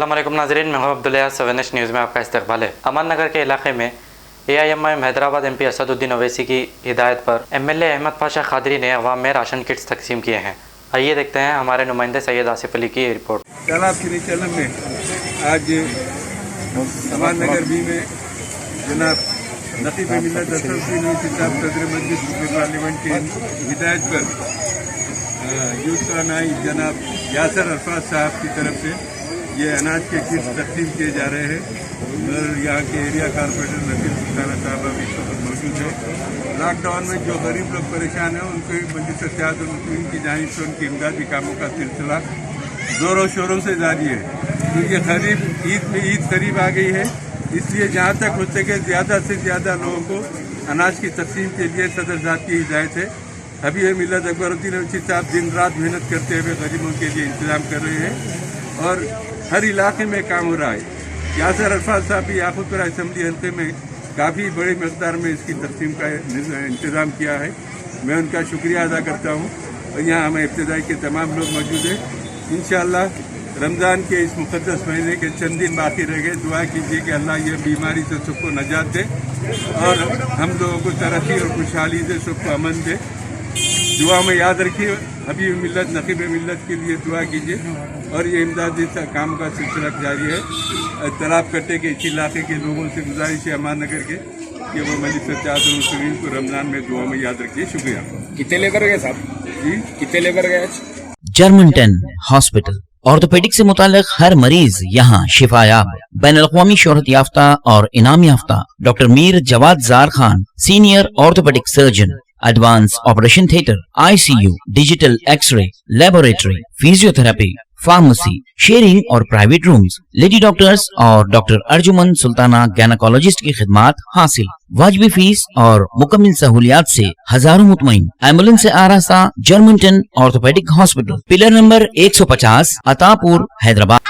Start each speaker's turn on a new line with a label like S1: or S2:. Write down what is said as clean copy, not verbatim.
S1: अस्सलाम वालेकुम नाज़रीन, मैं हूं अब्दुल्ला। 7 न्यूज़ में आपका इस्तकबाल है। अमान नगर के इलाके में AIMIM हैदराबाद MP असदुद्दीन ओवैसी की हिदायत पर MLA अहमद पाशा खादरी ने अवाम में राशन किट्स तकसीम किए हैं। आइए देखते हैं हमारे नुमाइंदे सैयद आसिफ अली की रिपोर्ट।
S2: तालाब के नीचलम में आज अमान नगर बी में जनाब नकीब मिल्लत असदुद्दीन ओवैसी साहब सदर मजलिस पार्लियामेंट की हिदायत पर यूथ का नाई जनाब यासर अरफात साहब की तरफ से ये अनाज के किट्स तकसीम किए जा रहे हैं और यहाँ के एरिया कारपोरेटर नसीर सुल्ताना साहब अभी इस वक्त मौजूद है। लॉकडाउन में जो गरीब लोग परेशान हैं उनको मजलिस इत्तेहादुल-मुस्लिमीन की जानिब से उनकी इमदादी कामों का सिलसिला जोरों शोरों से जारी है। क्योंकि ईद करीब आ गई है, इसलिए जहाँ तक हो सके ज़्यादा से ज़्यादा लोगों को अनाज की तकसीम के लिए सदर साहब की हिदायत है। अभी मिल्लत अकबरुद्दीन ओवैसी साहब दिन रात मेहनत करते हुए गरीबों के लिए इंतजाम कर रहे हैं और हर इलाके में काम हो रहा है। यासर अरफात साहब भी याकूतपुरा असम्बली हल्के में काफ़ी बड़ी मकदार में इसकी तकसीम का इंतजाम किया है। मैं उनका शुक्रिया अदा करता हूँ और यहाँ हमें इब्तिदाई के तमाम लोग मौजूद हैं। इंशाअल्लाह रमज़ान के इस मुक़द्दस महीने के चंद दिन बाकी रह गए। दुआ कीजिए कि अल्लाह ये बीमारी से सबको नजात दे और हम लोगों को तरक्की और खुशहाली से सबको अमन दे। दुआ में याद रखिए, अभी मिल्लत नकीब मिल्लत के लिए दुआ कीजिए और ये इमदादी काम का सिलसिला जारी है। तालाब कट्टे के इस इलाके के लोगों से गुजारिश है अमान नगर के कि वो मजलिस इत्तेहादुल-मुस्लिमीन को रमज़ान में दुआ में याद रखिए। शुक्रिया।
S3: कितने लेबर गए साहब
S2: जी
S3: कितने लेबर गए आज?
S4: जर्मनटन हॉस्पिटल ऑर्थोपेडिक से मुताल्लिक हर मरीज यहाँ शिफायाब। बैनुल-अक़वामी शोहरत याफ्ता और इनाम याफ्ता doctor Mir Jawad Zar Khan, senior orthopaedic surgeon, advance operation theatre, ICU, digital xray, laboratory, physiotherapy, pharmacy, sharing और प्राइवेट रूम्स, लेडी डॉक्टर्स और डॉक्टर अर्जुमन सुल्ताना गैनकोलॉजिस्ट की खिदमात हासिल। वाजिबी फीस और मुकम्मल सहूलियात से हजारों मुतमईन। एम्बुलेंस से आरास्ता Germantown orthopaedic hospital, pillar number 150, Attapur, Hyderabad.